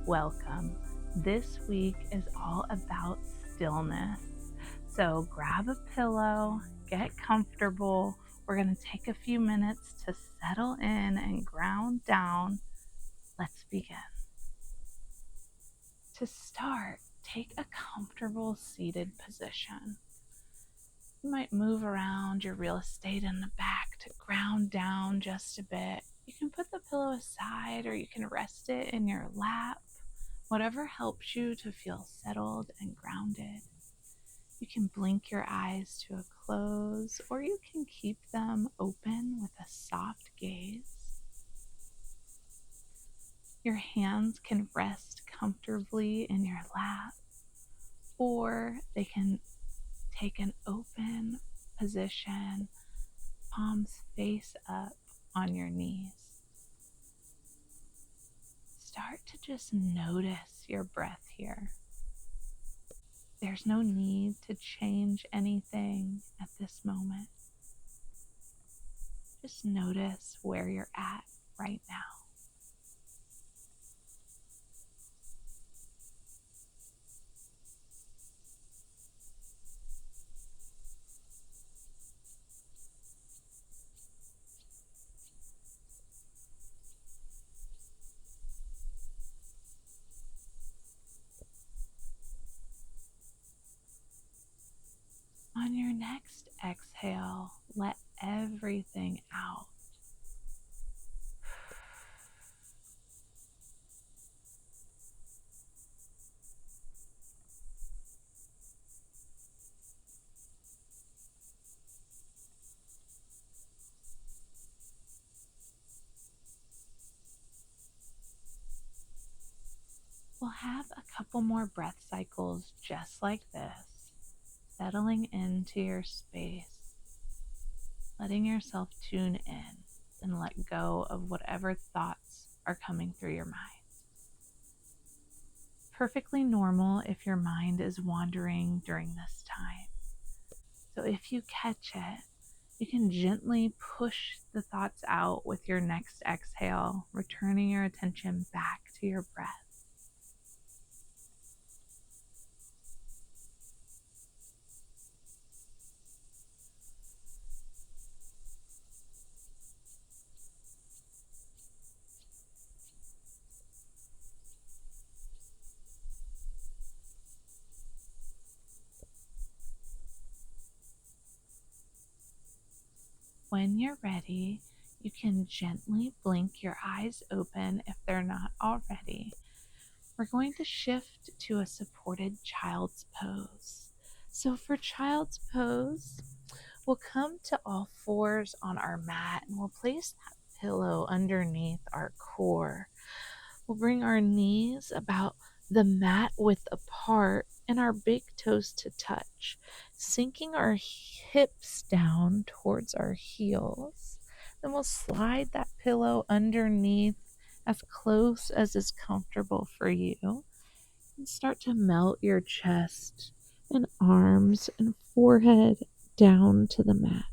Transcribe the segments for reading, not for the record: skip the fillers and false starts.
welcome. This week is all about stillness. So grab a pillow, get comfortable. We're going to take a few minutes to settle in and ground down. Let's begin. To start, take a comfortable seated position. You might move around your real estate in the back to ground down just a bit. You can put the pillow aside or you can rest it in your lap. Whatever helps you to feel settled and grounded. You can blink your eyes to a close or you can keep them open with a soft gaze. Your hands can rest comfortably in your lap or they can take an open position, palms face up on your knees. Start to just notice your breath here. There's no need to change anything at this moment. Just notice where you're at right now. On your next exhale, let everything out. We'll have a couple more breath cycles just like this, settling into your space, letting yourself tune in and let go of whatever thoughts are coming through your mind. Perfectly normal if your mind is wandering during this time. So if you catch it, you can gently push the thoughts out with your next exhale, returning your attention back to your breath. When you're ready, you can gently blink your eyes open if they're not already. We're going to shift to a supported child's pose. So for child's pose, we'll come to all fours on our mat and we'll place that pillow underneath our core. We'll bring our knees about the mat width apart and our big toes to touch, sinking our hips down towards our heels. Then we'll slide that pillow underneath as close as is comfortable for you and start to melt your chest and arms and forehead down to the mat.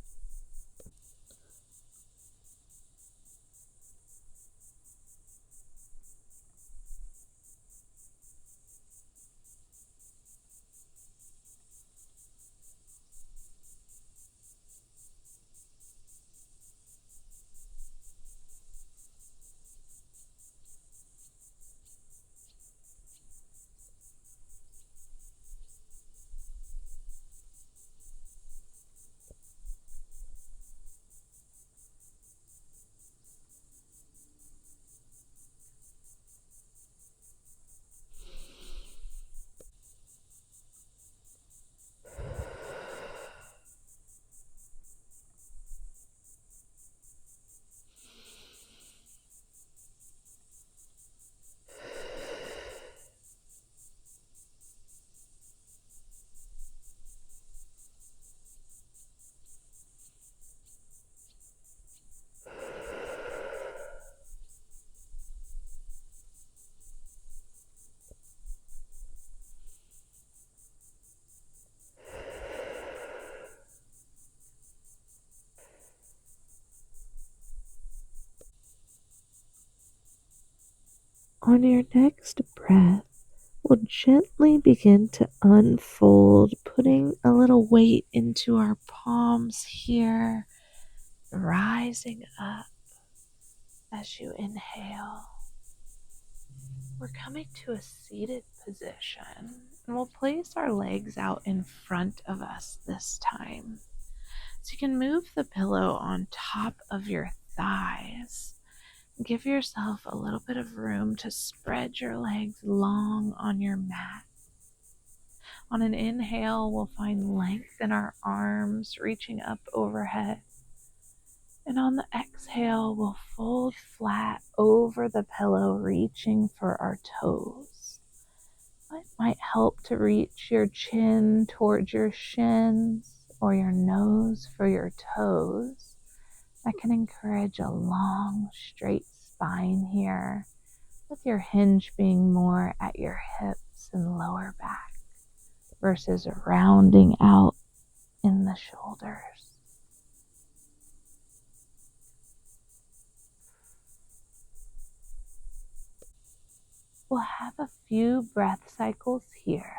On your next breath, we'll gently begin to unfold, putting a little weight into our palms here, rising up as you inhale. We're coming to a seated position, and we'll place our legs out in front of us this time. So you can move the pillow on top of your thighs. Give yourself a little bit of room to spread your legs long on your mat. On an inhale, we'll find length in our arms reaching up overhead. And on the exhale, we'll fold flat over the pillow, reaching for our toes. It might help to reach your chin towards your shins or your nose for your toes. That can encourage a long, straight spine here, with your hinge being more at your hips and lower back versus rounding out in the shoulders. We'll have a few breath cycles here.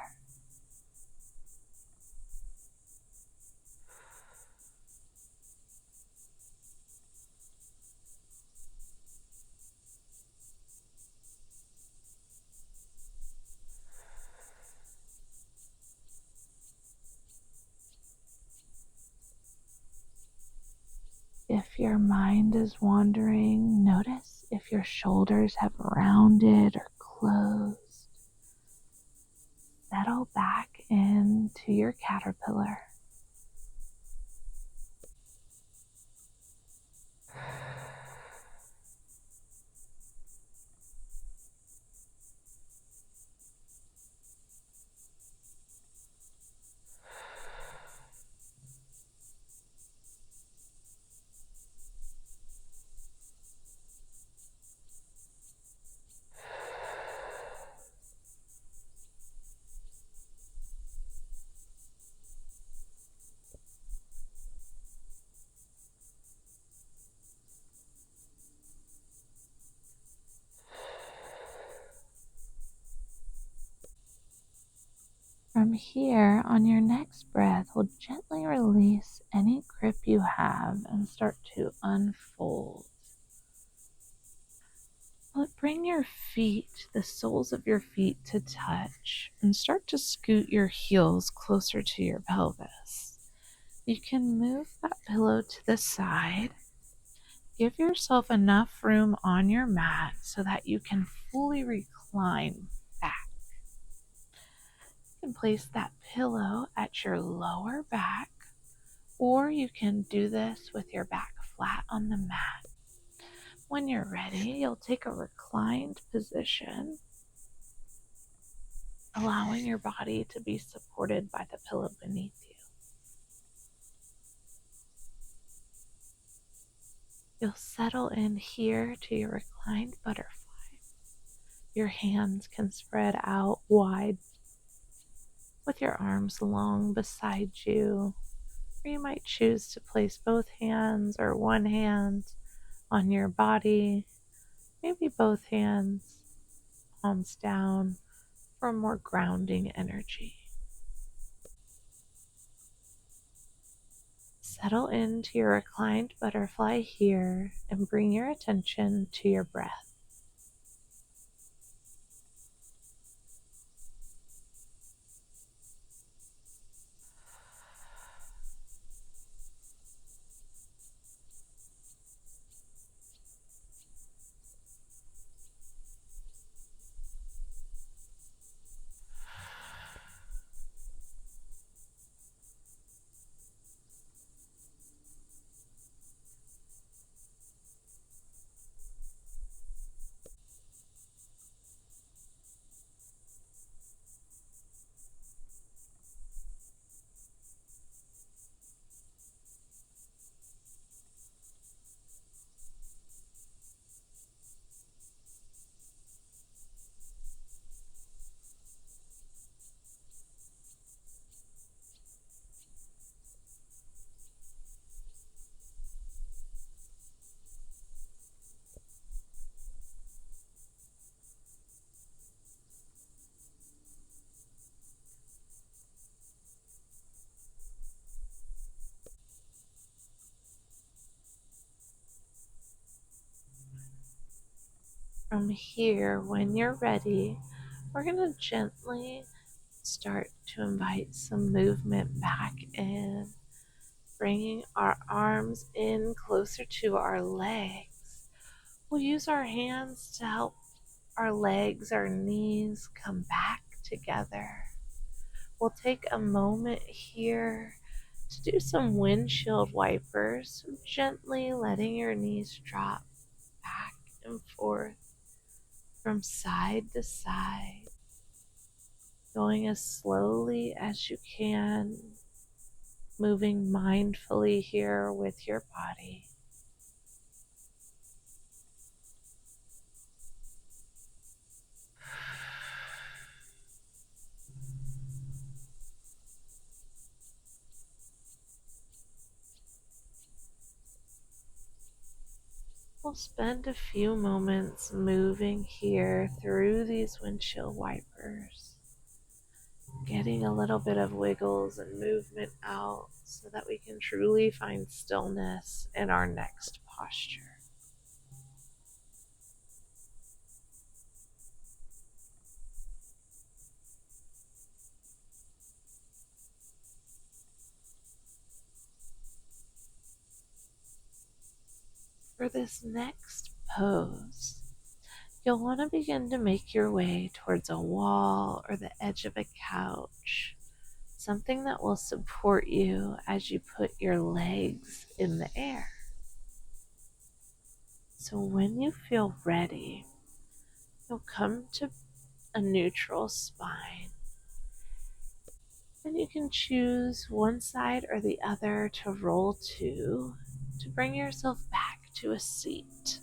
If your mind is wandering, notice if your shoulders have rounded or closed. Settle back into your caterpillar. From here, on your next breath, we'll gently release any grip you have and start to unfold. Bring your feet, the soles of your feet, to touch and start to scoot your heels closer to your pelvis. You can move that pillow to the side. Give yourself enough room on your mat so that you can fully recline back. You can place that pillow at your lower back, or you can do this with your back flat on the mat. When you're ready, you'll take a reclined position, allowing your body to be supported by the pillow beneath you. You'll settle in here to your reclined butterfly. Your hands can spread out wide with your arms long beside you, or you might choose to place both hands or one hand on your body, maybe both hands, palms down, for more grounding energy. Settle into your reclined butterfly here and bring your attention to your breath. From here, when you're ready, we're going to gently start to invite some movement back in, bringing our arms in closer to our legs. We'll use our hands to help our legs, our knees come back together. We'll take a moment here to do some windshield wipers, so gently letting your knees drop back and forth from side to side, going as slowly as you can, moving mindfully here with your body. We'll spend a few moments moving here through these windshield wipers, getting a little bit of wiggles and movement out so that we can truly find stillness in our next posture. For this next pose, you'll want to begin to make your way towards a wall or the edge of a couch, something that will support you as you put your legs in the air. So when you feel ready, you'll come to a neutral spine, and you can choose one side or the other to roll to bring yourself back to a seat.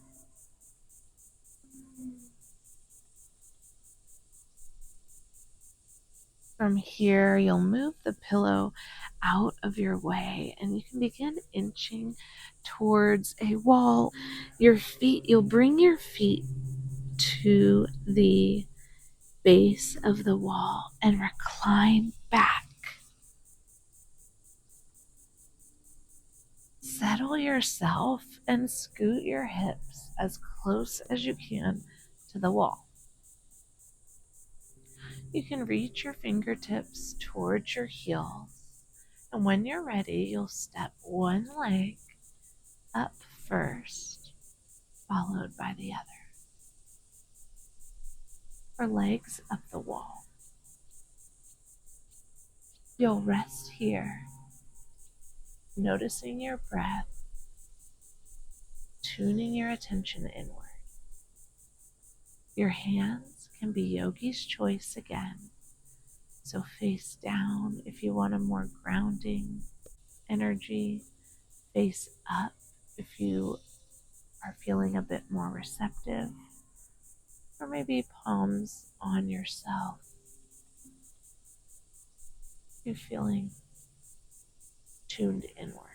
From here, you'll move the pillow out of your way and you can begin inching towards a wall. You'll bring your feet to the base of the wall and recline back. Settle yourself and scoot your hips as close as you can to the wall. You can reach your fingertips towards your heels, and when you're ready, you'll step one leg up first, followed by the other, or legs up the wall. You'll rest here, noticing your breath, tuning your attention inward. Your hands can be yogi's choice again, so face down if you want a more grounding energy, face up if you are feeling a bit more receptive, or maybe palms on yourself. You're feeling tuned inward.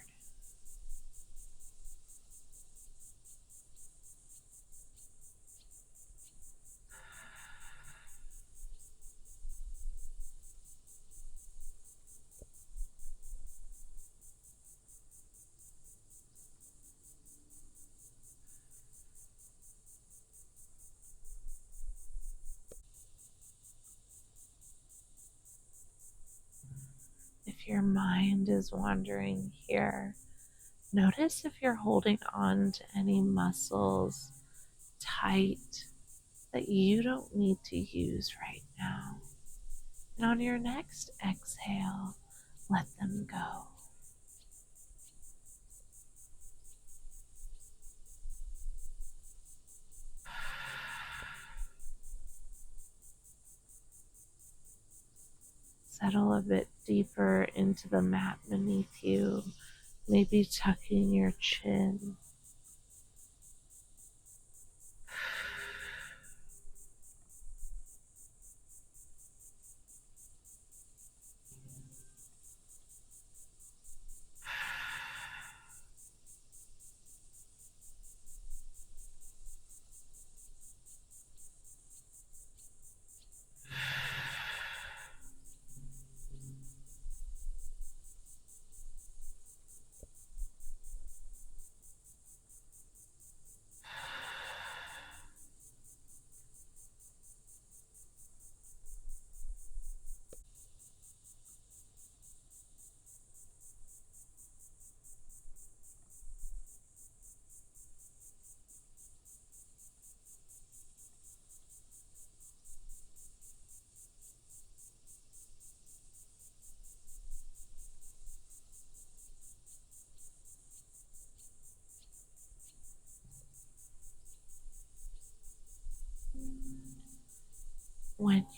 If your mind is wandering here, notice if you're holding on to any muscles tight that you don't need to use right now. And on your next exhale, let them go. Settle a bit deeper into the mat beneath you, maybe tucking your chin.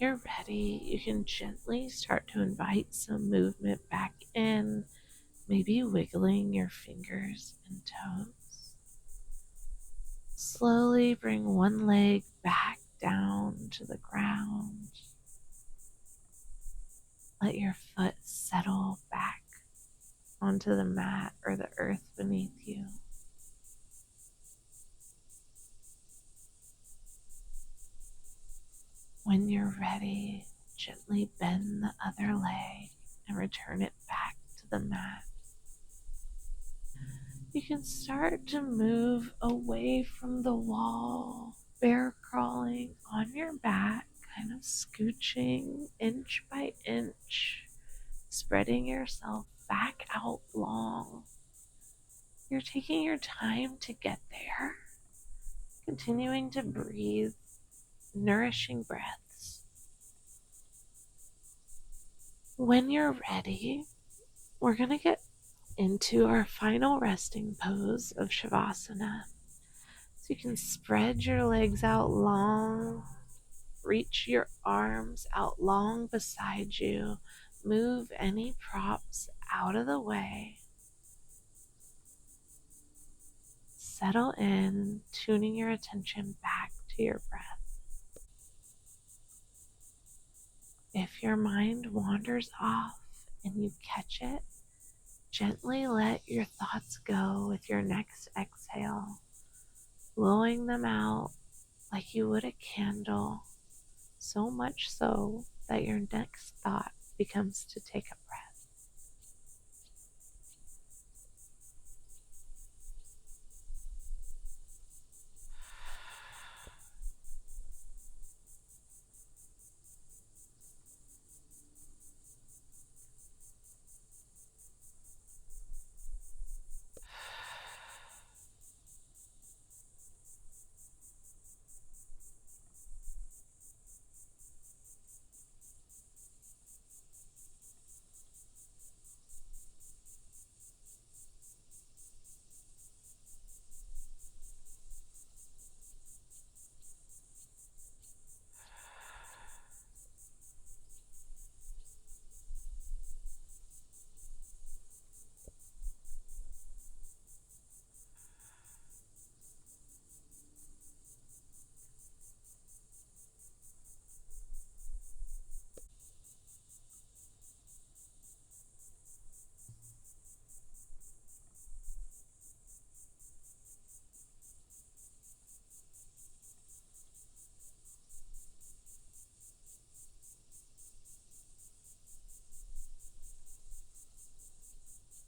you're ready, you can gently start to invite some movement back in, maybe wiggling your fingers and toes. Slowly bring one leg back down to the ground. Let your foot settle back onto the mat or the earth beneath you. When you're ready, gently bend the other leg and return it back to the mat. You can start to move away from the wall, bear crawling on your back, kind of scooching inch by inch, spreading yourself back out long. You're taking your time to get there, continuing to breathe nourishing breaths. When you're ready, we're going to get into our final resting pose of Shavasana. So you can spread your legs out long, reach your arms out long beside you, move any props out of the way. Settle in, tuning your attention back to your breath. If your mind wanders off and you catch it, gently let your thoughts go with your next exhale, blowing them out like you would a candle, so much so that your next thought becomes to take a breath.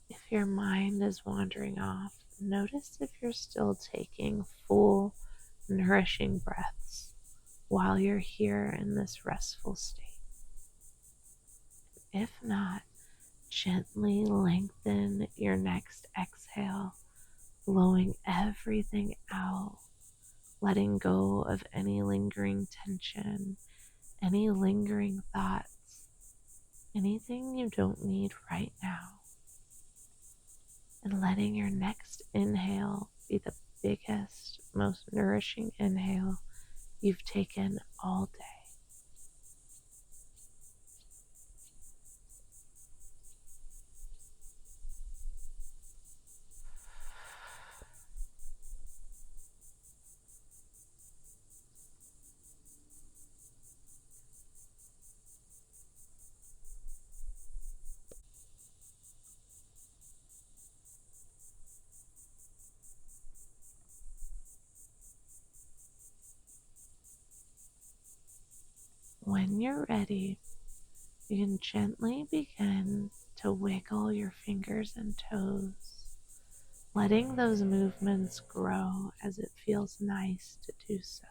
If your mind is wandering off, notice if you're still taking full, nourishing breaths while you're here in this restful state. If not, gently lengthen your next exhale, blowing everything out, letting go of any lingering tension, any lingering thoughts, anything you don't need right now. And letting your next inhale be the biggest, most nourishing inhale you've taken all day. When you're ready, you can gently begin to wiggle your fingers and toes, letting those movements grow as it feels nice to do so.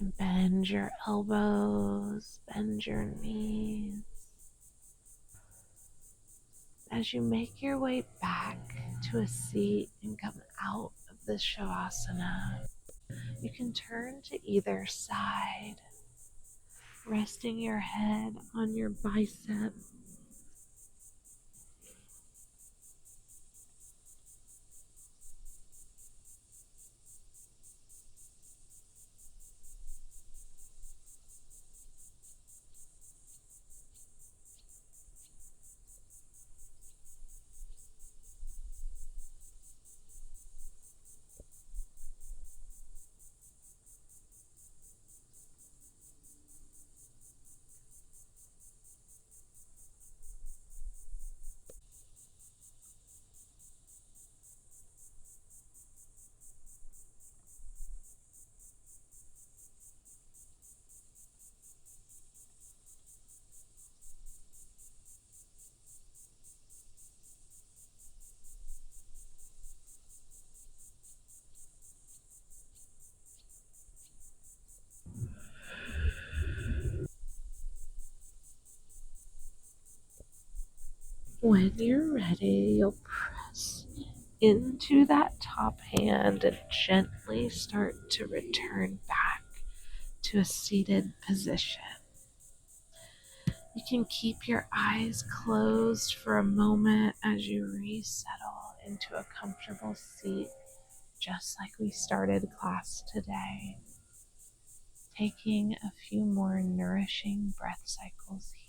And bend your elbows, bend your knees. As you make your way back to a seat and come out of this Shavasana, you can turn to either side, resting your head on your bicep. When you're ready, you'll press into that top hand and gently start to return back to a seated position. You can keep your eyes closed for a moment as you resettle into a comfortable seat, just like we started class today. Taking a few more nourishing breath cycles here.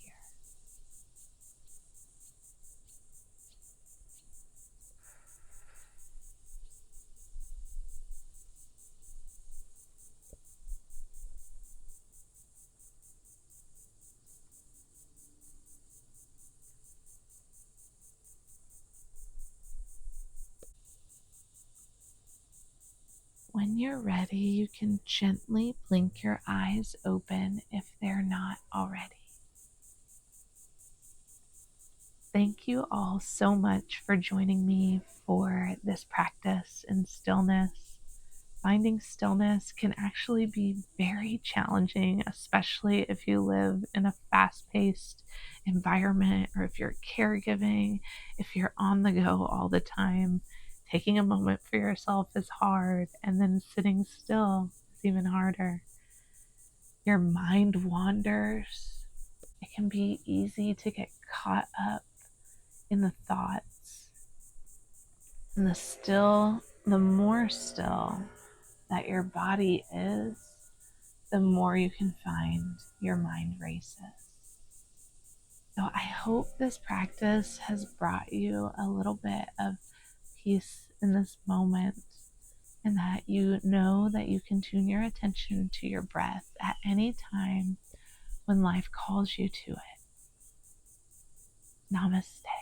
When you're ready, you can gently blink your eyes open if they're not already. Thank you all so much for joining me for this practice in stillness. Finding stillness can actually be very challenging, especially if you live in a fast-paced environment or if you're caregiving, if you're on the go all the time. Taking a moment for yourself is hard, and then sitting still is even harder. Your mind wanders. It can be easy to get caught up in the thoughts. And the more still that your body is, the more you can find your mind races. So I hope this practice has brought you a little bit of peace in this moment, and that you know that you can tune your attention to your breath at any time when life calls you to it. Namaste.